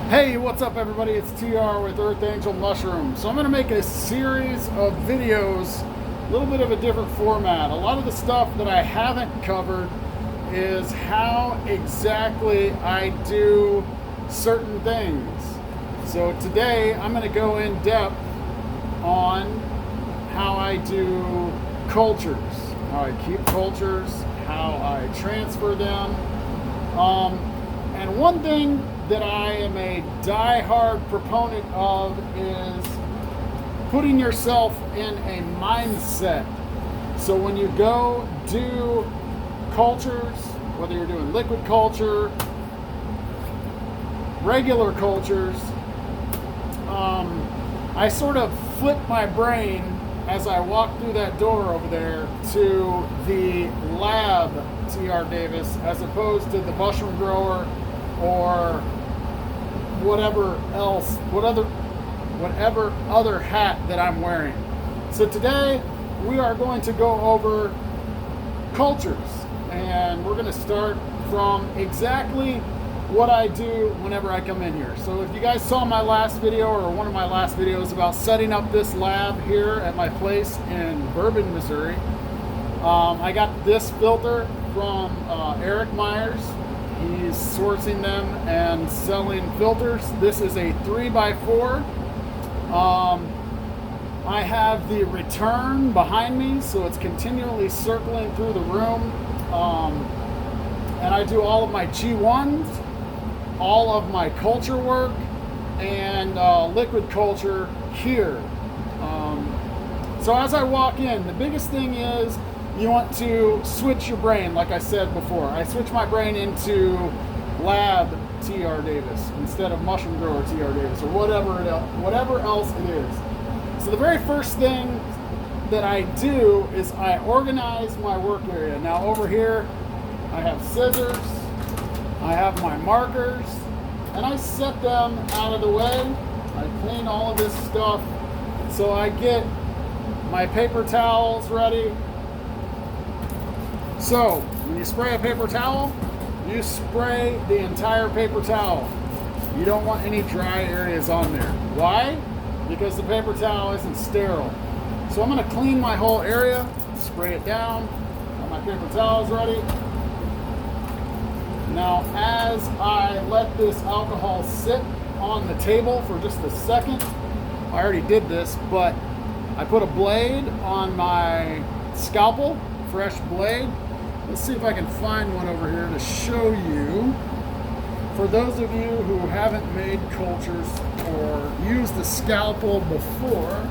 Hey, what's up everybody? It's TR with Earth Angel Mushroom. So I'm going to make a series of videos, a little bit of a different format. A lot of the stuff that I haven't covered is how exactly I do certain things. So today I'm going to go in depth on how I do cultures, how I keep cultures, how I transfer them. And one thing that I am a die-hard proponent of is putting yourself in a mindset. So when you go do cultures, whether you're doing liquid culture, regular cultures, I sort of flip my brain as I walk through that door over there to the lab TR Davis as opposed to the mushroom grower or whatever else, whatever other hat that I'm wearing. So today we are going to go over cultures, and we're going to start from exactly what I do whenever I come in here. So if you guys saw my last video or one of my last videos about setting up this lab here at my place in Bourbon, Missouri, I got this filter from Eric Myers. He's sourcing them and selling filters. This is a 3x4. I have the return behind me, so it's continually circling through the room. And I do all of my G1s, all of my culture work, and liquid culture here. So as I walk in, the biggest thing is you want to switch your brain, like I said before. I switch my brain into lab TR Davis instead of mushroom grower TR Davis or whatever else it is. So the very first thing that I do is I organize my work area. Now over here, I have scissors, I have my markers, and I set them out of the way. I clean all of this stuff. So I get my paper towels ready. So, when you spray a paper towel, you spray the entire paper towel. You don't want any dry areas on there. Why? Because the paper towel isn't sterile. So I'm going to clean my whole area, spray it down, got my paper towels ready. Now, as I let this alcohol sit on the table for just a second, I already did this, but I put a blade on my scalpel, fresh blade. Let's see if I can find one over here to show you. For those of you who haven't made cultures or used the scalpel before,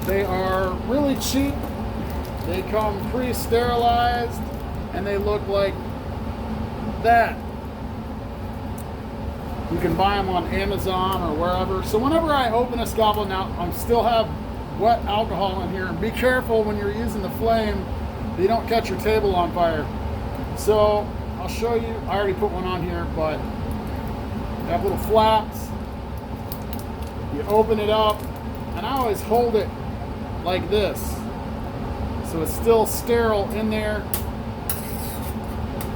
they are really cheap. They come pre-sterilized and they look like that. You can buy them on Amazon or wherever. So whenever I open a scalpel, now I still have wet alcohol in here. And be careful when you're using the flame you don't catch your table on fire. So I'll show you. I already put one on here, but you have little flaps. You open it up, and I always hold it like this, so it's still sterile in there.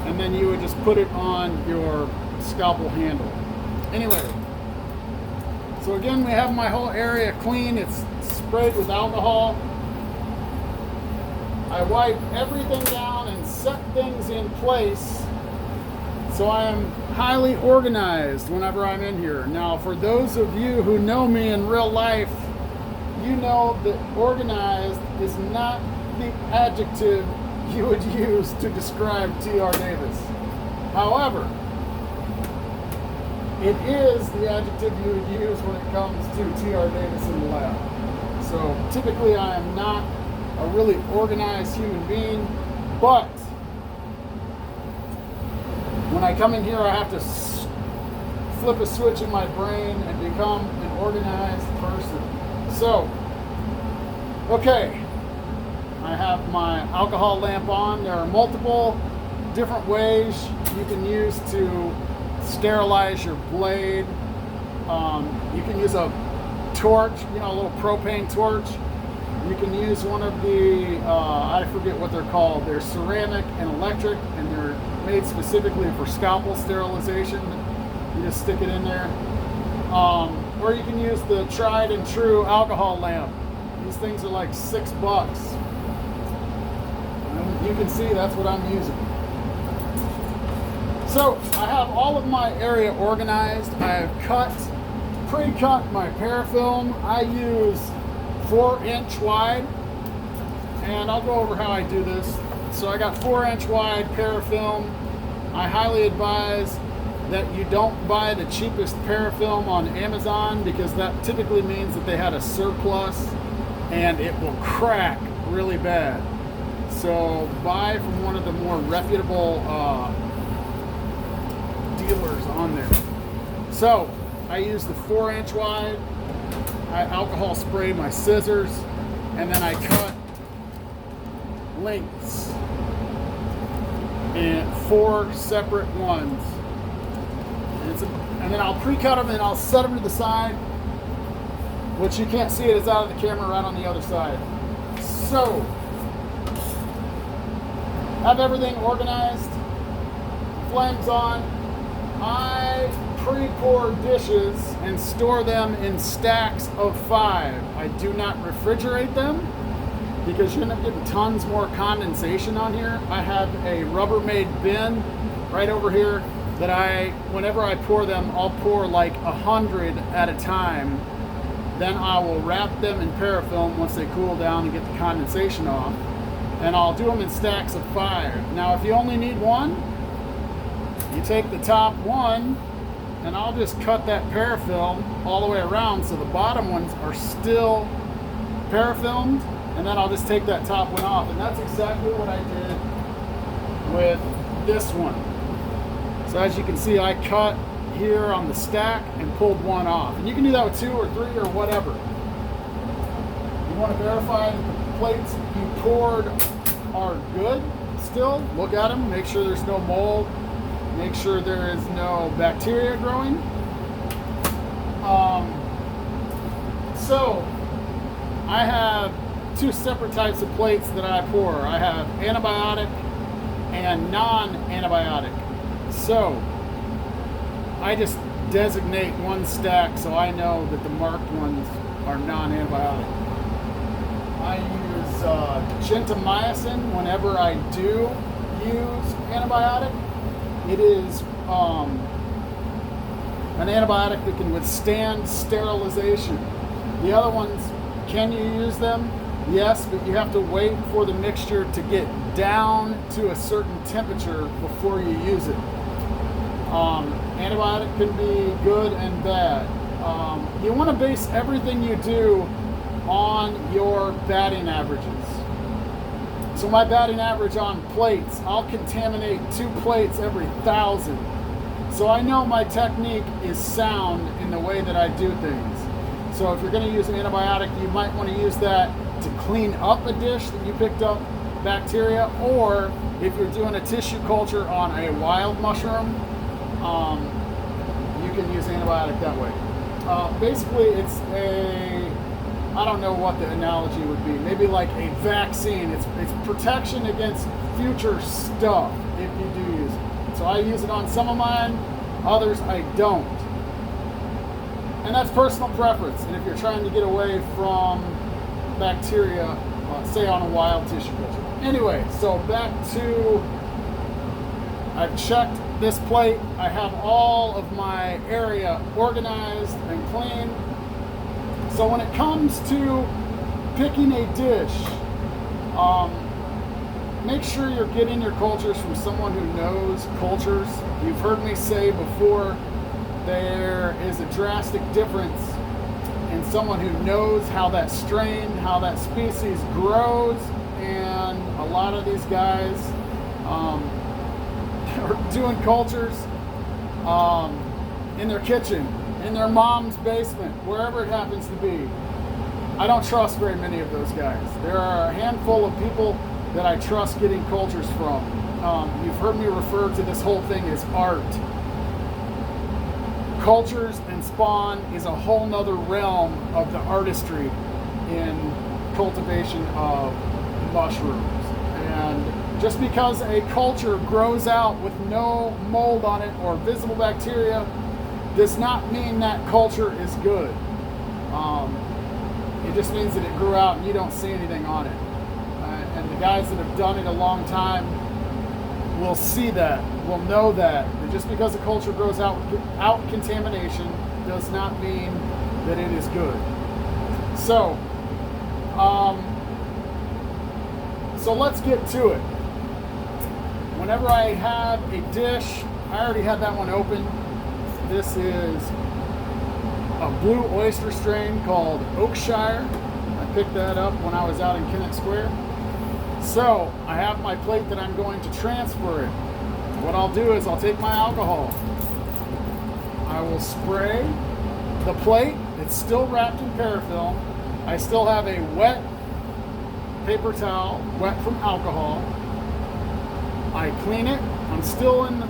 And then you would just put it on your scalpel handle. Anyway, so again, we have my whole area clean. It's sprayed with alcohol. I wipe everything down and set things in place so I am highly organized whenever I'm in here. Now, for those of you who know me in real life, you know that organized is not the adjective you would use to describe TR Davis. However, it is the adjective you would use when it comes to TR Davis in the lab. So typically I am not a really organized human being, but when I come in here I have to flip a switch in my brain and become an organized person. So, okay, I have my alcohol lamp on. There are multiple different ways you can use to sterilize your blade. You can use a torch, a little propane torch. You can use one of the, I forget what they're called. They're ceramic and electric, and they're made specifically for scalpel sterilization. You just stick it in there. Or you can use the tried and true alcohol lamp. These things are like $6. And you can see that's what I'm using. So I have all of my area organized. I have pre-cut my parafilm. I use 4-inch wide, and I'll go over how I do this. So I got 4-inch wide parafilm. I highly advise that you don't buy the cheapest parafilm on Amazon, because that typically means that they had a surplus and it will crack really bad. So buy from one of the more reputable dealers on there. So I use the 4-inch wide. I alcohol spray my scissors, and then I cut lengths in 4 separate ones. And then I'll pre-cut them and I'll set them to the side, which you can't see it, it's out of the camera right on the other side. So, have everything organized, flames on. I pre-pour dishes and store them in stacks of 5. I do not refrigerate them, because you end up getting tons more condensation on here. I have a Rubbermaid bin right over here that whenever I pour them, I'll pour like 100 at a time. Then I will wrap them in parafilm once they cool down and get the condensation off. And I'll do them in stacks of 5. Now, if you only need one, you take the top one, and I'll just cut that parafilm all the way around so the bottom ones are still parafilmed, and then I'll just take that top one off. And that's exactly what I did with this one. So as you can see, I cut here on the stack and pulled one off. And you can do that with 2 or 3 or whatever. You want to verify that the plates you poured are good still. Look at them, make sure there's no mold, make sure there is no bacteria growing. So I have 2 separate types of plates that I pour. I have antibiotic and non-antibiotic. So I just designate one stack so I know that the marked ones are non-antibiotic. I use gentamicin whenever I do use antibiotic. It is an antibiotic that can withstand sterilization. The other ones, can you use them? Yes, but you have to wait for the mixture to get down to a certain temperature before you use it. Antibiotic can be good and bad. You want to base everything you do on your batting averages. So my batting average on plates, I'll contaminate 2 plates every 1,000. So I know my technique is sound in the way that I do things. So if you're going to use an antibiotic, you might want to use that to clean up a dish that you picked up bacteria, or if you're doing a tissue culture on a wild mushroom, you can use antibiotic that way. Basically, it's I don't know what the analogy would be. Maybe like a vaccine. It's protection against future stuff if you do use it. So I use it on some of mine, others I don't. And that's personal preference. And if you're trying to get away from bacteria, say on a wild tissue culture. Anyway, so back to, I've checked this plate. I have all of my area organized and clean. So when it comes to picking a dish, make sure you're getting your cultures from someone who knows cultures. You've heard me say before, there is a drastic difference in someone who knows how that strain, how that species grows, and a lot of these guys are doing cultures in their kitchen, in their mom's basement, wherever it happens to be. I don't trust very many of those guys. There are a handful of people that I trust getting cultures from. You've heard me refer to this whole thing as art. Cultures and spawn is a whole nother realm of the artistry in cultivation of mushrooms. And just because a culture grows out with no mold on it or visible bacteria does not mean that culture is good. It just means that it grew out and you don't see anything on it. And the guys that have done it a long time will see that, will know that just because a culture grows out contamination does not mean that it is good. So, so let's get to it. Whenever I have a dish, I already had that one open. This is a blue oyster strain called Oakshire. I picked that up when I was out in Kennett Square. So I have my plate that I'm going to transfer it. What I'll do is I'll take my alcohol. I will spray the plate. It's still wrapped in parafilm. I still have a wet paper towel, wet from alcohol. I clean it. I'm still in the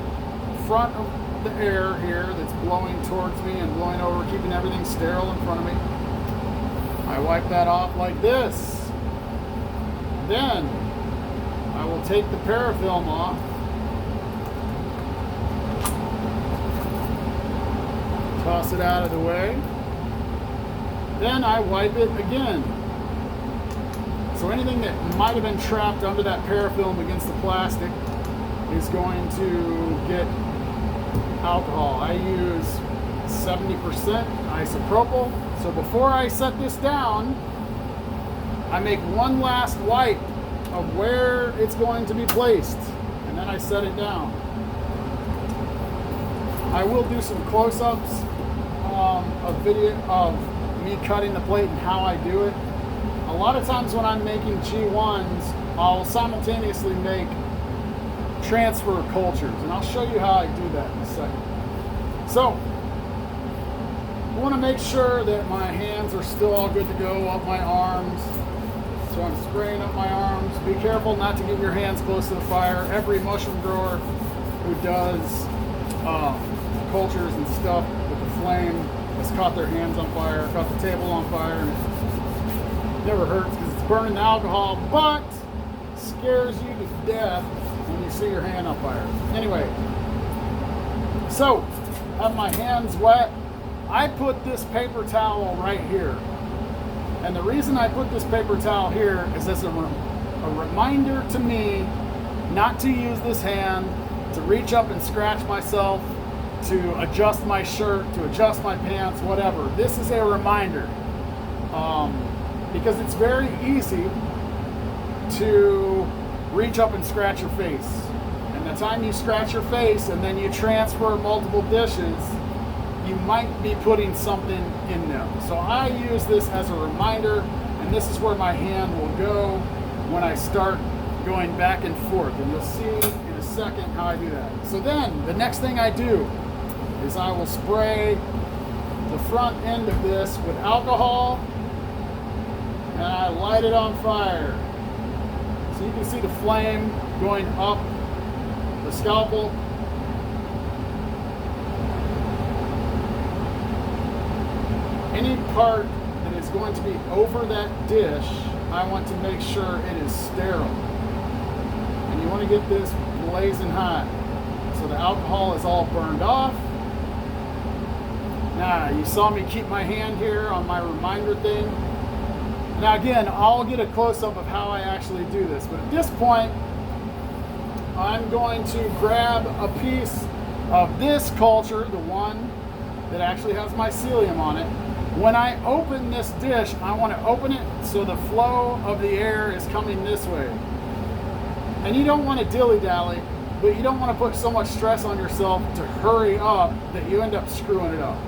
front of the air here that's blowing towards me and blowing over, keeping everything sterile in front of me. I wipe that off like this. Then I will take the parafilm off. Toss it out of the way. Then I wipe it again. So anything that might have been trapped under that parafilm against the plastic is going to get alcohol. I use 70% isopropyl. So before I set this down, I make one last wipe of where it's going to be placed, and then I set it down. I will do some close-ups of video of me cutting the plate and how I do it. A lot of times when I'm making G1s, I'll simultaneously make transfer cultures, and I'll show you how I do that in a second. So I want to make sure that my hands are still all good to go, up my arms. So I'm spraying up my arms. Be careful not to get your hands close to the fire. Every mushroom grower who does cultures and stuff with the flame has caught their hands on fire, caught the table on fire, and it never hurts because it's burning the alcohol, but scares you to death when you see your hand on fire. Anyway, so have my hands wet. I put this paper towel right here. And the reason I put this paper towel here is as a reminder to me not to use this hand to reach up and scratch myself, to adjust my shirt, to adjust my pants, whatever. This is a reminder because it's very easy to reach up and scratch your face. And the time you scratch your face and then you transfer multiple dishes, you might be putting something in them. So I use this as a reminder, and this is where my hand will go when I start going back and forth. And you'll see in a second how I do that. So then the next thing I do is I will spray the front end of this with alcohol, and I light it on fire. So you can see the flame going up the scalpel. Any part that is going to be over that dish, I want to make sure it is sterile. And you want to get this blazing hot. So the alcohol is all burned off. Now, you saw me keep my hand here on my reminder thing. Now again, I'll get a close-up of how I actually do this. But at this point, I'm going to grab a piece of this culture, the one that actually has mycelium on it. When I open this dish, I want to open it so the flow of the air is coming this way. And you don't want to dilly-dally, but you don't want to put so much stress on yourself to hurry up that you end up screwing it up.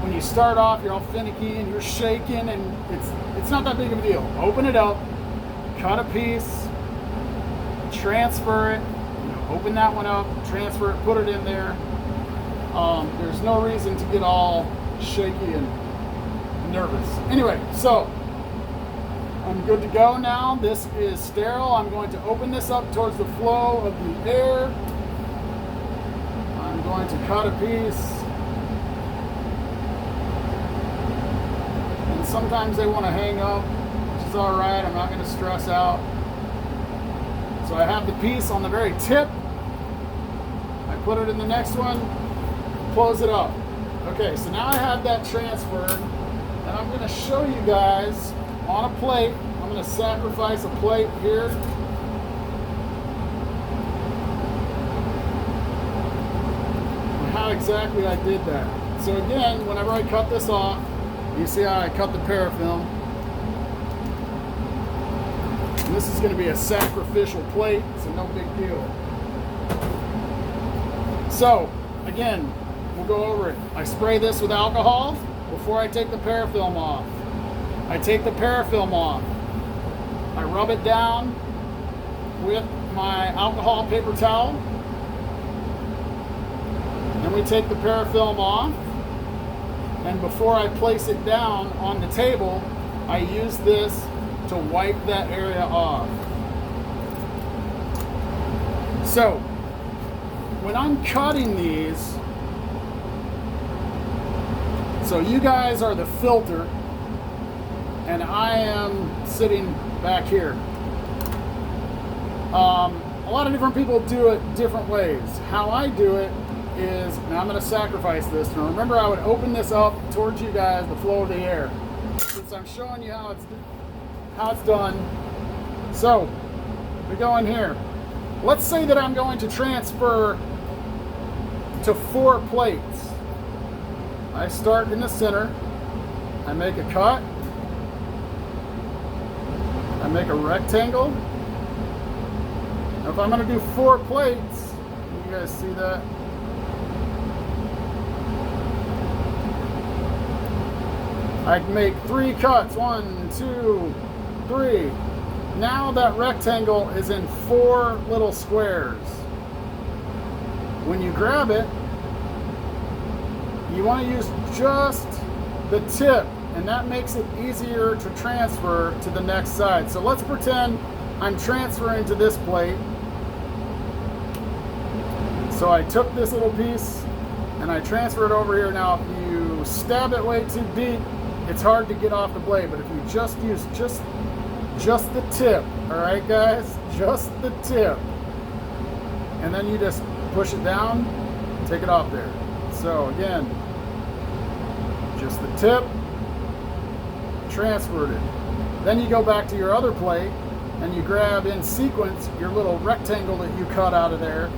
When you start off, you're all finicky and you're shaking, and it's not that big of a deal. Open it up, cut a piece, transfer it, open that one up, transfer it, put it in there. There's no reason to get all shaky and nervous. Anyway, so I'm good to go now. This is sterile. I'm going to open this up towards the flow of the air. I'm going to cut a piece. And sometimes they want to hang up, which is all right. I'm not going to stress out. So I have the piece on the very tip. I put it in the next one. close it up. Okay, so now I have that transferred, and I'm going to show you guys on a plate. I'm going to sacrifice a plate here. How exactly I did that. So again, whenever I cut this off, you see how I cut the parafilm. And this is going to be a sacrificial plate, so no big deal. So again, we'll go over it. I spray this with alcohol before I take the parafilm off. I take the parafilm off. I rub it down with my alcohol paper towel. Then we take the parafilm off. And before I place it down on the table, I use this to wipe that area off. So, when I'm cutting these, so you guys are the filter, and I am sitting back here. A lot of different people do it different ways. How I do it is, now I'm going to sacrifice this. Now remember, I would open this up towards you guys, the flow of the air. Since I'm showing you how it's done. So, we go in here. Let's say that I'm going to transfer to 4 plates. I start in the center. I make a cut. I make a rectangle. Now if I'm going to do 4 plates, can you guys see that? I'd make 3 cuts. 1, 2, 3. Now that rectangle is in 4 little squares. When you grab it, you want to use just the tip, and that makes it easier to transfer to the next side. So let's pretend I'm transferring to this plate. So I took this little piece and I transfer it over here. Now if you stab it way too deep, it's hard to get off the blade, but if you just use just the tip, all right guys, just the tip, and then you just push it down, take it off there. So again, just the tip, transferred it. Then you go back to your other plate and you grab in sequence your little rectangle that you cut out of there,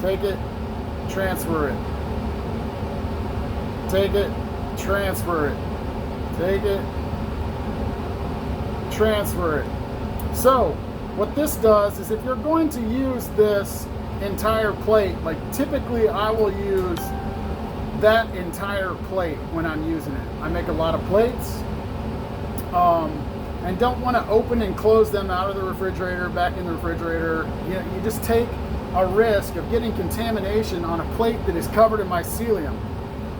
take it, transfer it, take it, transfer it, take it, transfer it. So what this does is, if you're going to use this entire plate, like typically I will use that entire plate when I'm using it. I make a lot of plates and don't want to open and close them out of the refrigerator, back in the refrigerator. You just take a risk of getting contamination on a plate that is covered in mycelium.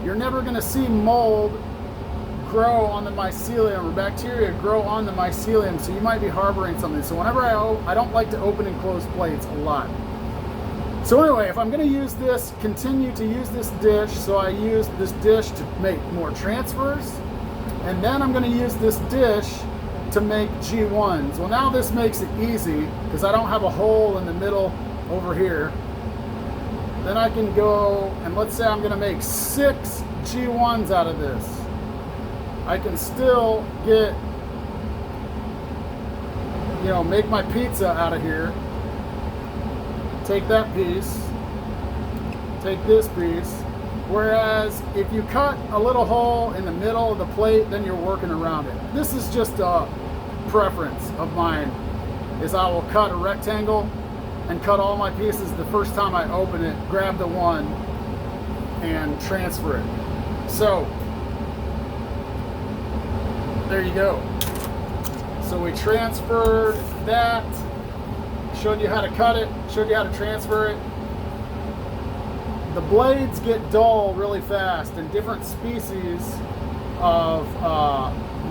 You're never going to see mold grow on the mycelium, or bacteria grow on the mycelium, so you might be harboring something. So whenever I don't like to open and close plates a lot. So anyway, if I'm going to use this, continue to use this dish, so I use this dish to make more transfers, and then I'm going to use this dish to make G1s. Well, now this makes it easy because I don't have a hole in the middle over here. Then I can go, and let's say I'm going to make 6 G1s out of this. I can still get, make my pizza out of here. Take that piece, take this piece. Whereas if you cut a little hole in the middle of the plate, then you're working around it. This is just a preference of mine, is I will cut a rectangle and cut all my pieces the first time I open it, grab the one and transfer it. So there you go. So we transferred that, showed you how to cut it, showed you how to transfer it. The blades get dull really fast, and different species of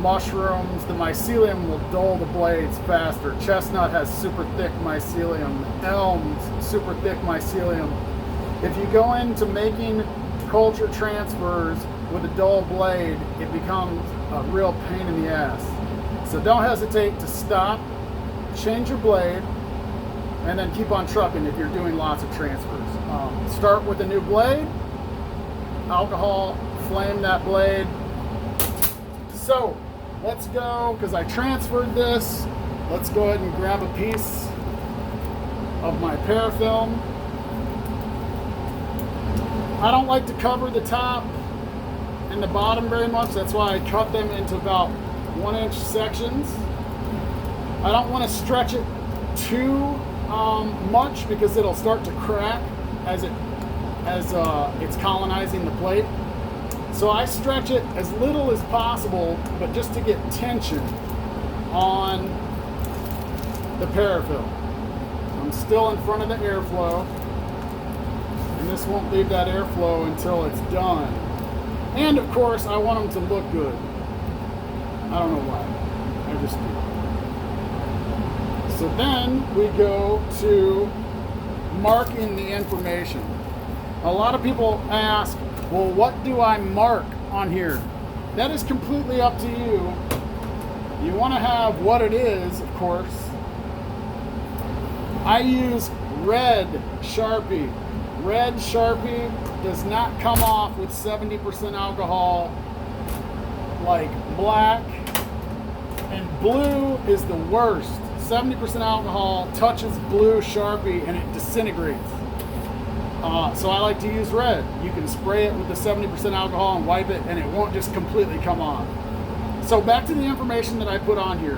mushrooms, the mycelium will dull the blades faster. Chestnut has super thick mycelium, elms, super thick mycelium. If you go into making culture transfers with a dull blade, it becomes a real pain in the ass. So don't hesitate to stop, change your blade, and then keep on trucking if you're doing lots of transfers. Start with a new blade, alcohol, flame that blade. So let's go, because I transferred this. Let's go ahead and grab a piece of my parafilm. I don't like to cover the top and the bottom very much. That's why I cut them into about 1-inch sections. I don't want to stretch it too much because it'll start to crack as it's colonizing the plate. So I stretch it as little as possible, but just to get tension on the parafilm. I'm still in front of the airflow, and this won't leave that airflow until it's done. And of course, I want them to look good. I don't know why. I just do. So then we go to marking the information. A lot of people ask, well, what do I mark on here? That is completely up to you. You want to have what it is, of course. I use red Sharpie. Red Sharpie does not come off with 70% alcohol like black. And blue is the worst. 70% alcohol touches blue Sharpie and it disintegrates. So I like to use red. You can spray it with the 70% alcohol and wipe it and it won't just completely come off. So back to the information that I put on here.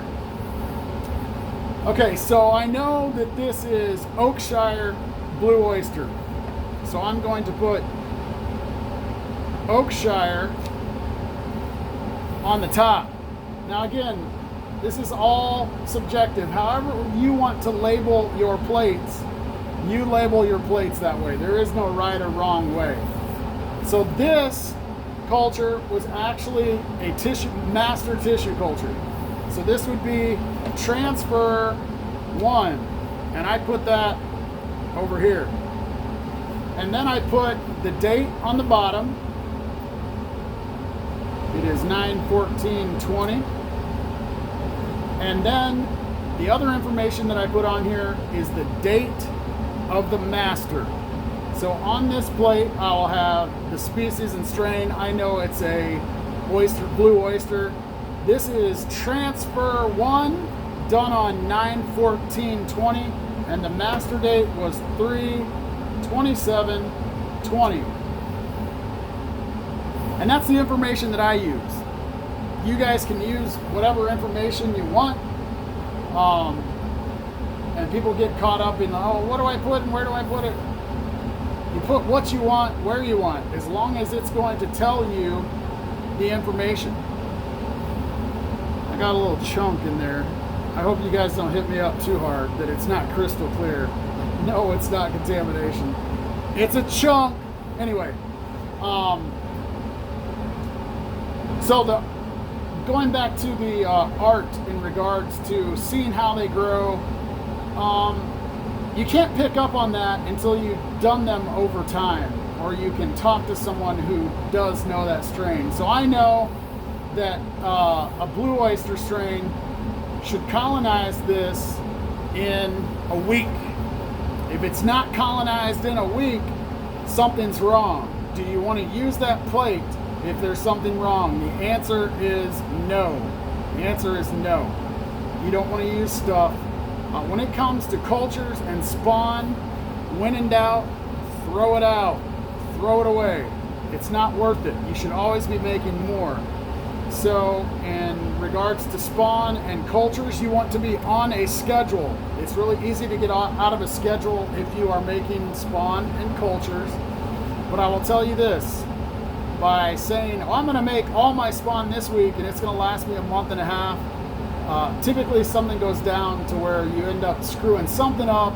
Okay, so I know that this is Oakshire Blue Oyster. So I'm going to put Oakshire on the top. Now again, this is all subjective. However you want to label your plates, you label your plates that way. There is no right or wrong way. So this culture was actually a master tissue culture. So this would be transfer 1, and I put that over here. And then I put the date on the bottom. It is 9/14/20. And then the other information that I put on here is the date of the master. So on this plate, I'll have the species and strain. I know it's a blue oyster. This is transfer 1, done on 9/14/20, and the master date was 3/27/20. And that's the information that I use. You guys can use whatever information you want. And people get caught up in, oh, what do I put and where do I put it? You put what you want, where you want, as long as it's going to tell you the information. I got a little chunk in there. I hope you guys don't hit me up too hard that it's not crystal clear. No, it's not contamination. It's a chunk. Anyway, so going back to the art in regards to seeing how they grow, you can't pick up on that until you've done them over time, or you can talk to someone who does know that strain. So I know that a blue oyster strain should colonize this in a week. If it's not colonized in a week, something's wrong. Do you want to use that plate if there's something wrong? The answer is no. The answer is no. You don't want to use stuff. When it comes to cultures and spawn, when in doubt, throw it out. Throw it away. It's not worth it. You should always be making more. So in regards to spawn and cultures, you want to be on a schedule. It's really easy to get out of a schedule if you are making spawn and cultures. But I will tell you this, by saying, oh, I'm going to make all my spawn this week and it's going to last me a month and a half, typically something goes down to where you end up screwing something up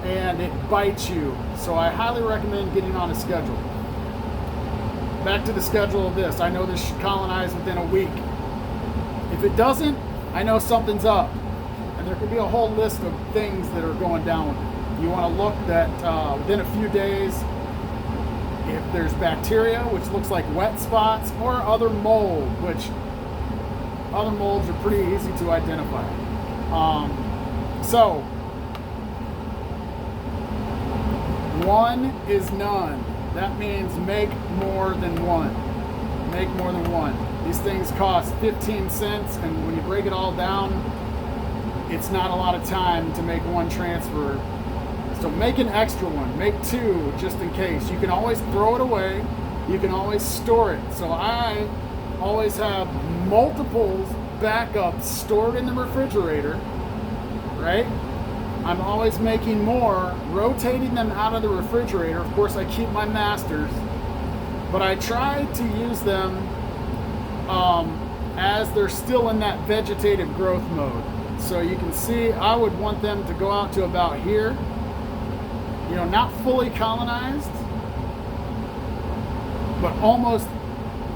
and it bites you. So I highly recommend getting on a schedule. Back to the schedule of this. I know this should colonize within a week. If it doesn't, I know something's up. And there could be a whole list of things that are going down with it. You want to look that within a few days, if there's bacteria, which looks like wet spots, or other mold, which other molds are pretty easy to identify. So, one is none. That means make more than one. Make more than one. These things cost 15 cents, and when you break it all down, it's not a lot of time to make one transfer. So make an extra one. Make two just in case. You can always throw it away. You can always store it. So I always have multiples backups stored in the refrigerator, right? I'm always making more, rotating them out of the refrigerator. Of course, I keep my masters, but I try to use them as they're still in that vegetative growth mode. So you can see I would want them to go out to about here, you know, not fully colonized, but almost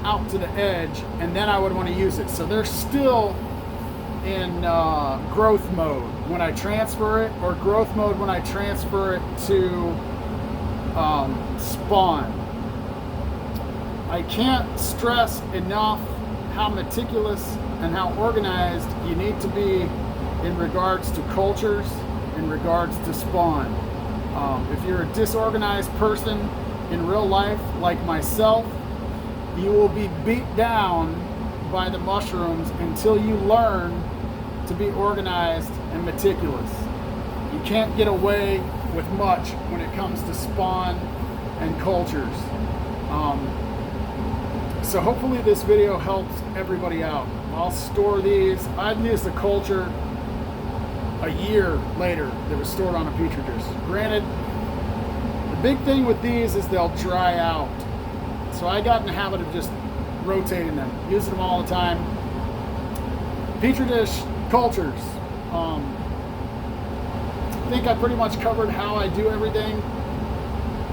out to the edge, and then I would want to use it. So they're still in growth mode when I transfer it, or growth mode when I transfer it to spawn. I can't stress enough how meticulous and how organized you need to be in regards to cultures, in regards to spawn. If you're a disorganized person in real life like myself, you will be beat down by the mushrooms until you learn to be organized and meticulous. You can't get away with much when it comes to spawn and cultures. So hopefully this video helps everybody out. I'll store these. I've used a culture a year later that was stored on a Petri dish. Granted, the big thing with these is they'll dry out. So I got in the habit of just rotating them, using them all the time. Petri dish cultures. I think I pretty much covered how I do everything,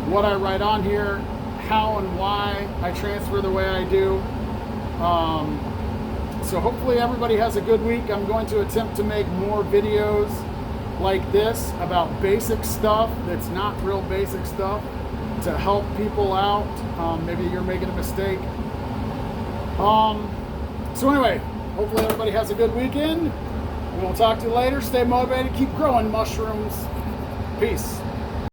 what I write on here, how and why I transfer the way I do. So hopefully everybody has a good week. I'm going to attempt to make more videos like this about basic stuff that's not real basic stuff to help people out. Maybe you're making a mistake. So anyway, hopefully everybody has a good weekend. We'll talk to you later. Stay motivated. Keep growing mushrooms. Peace.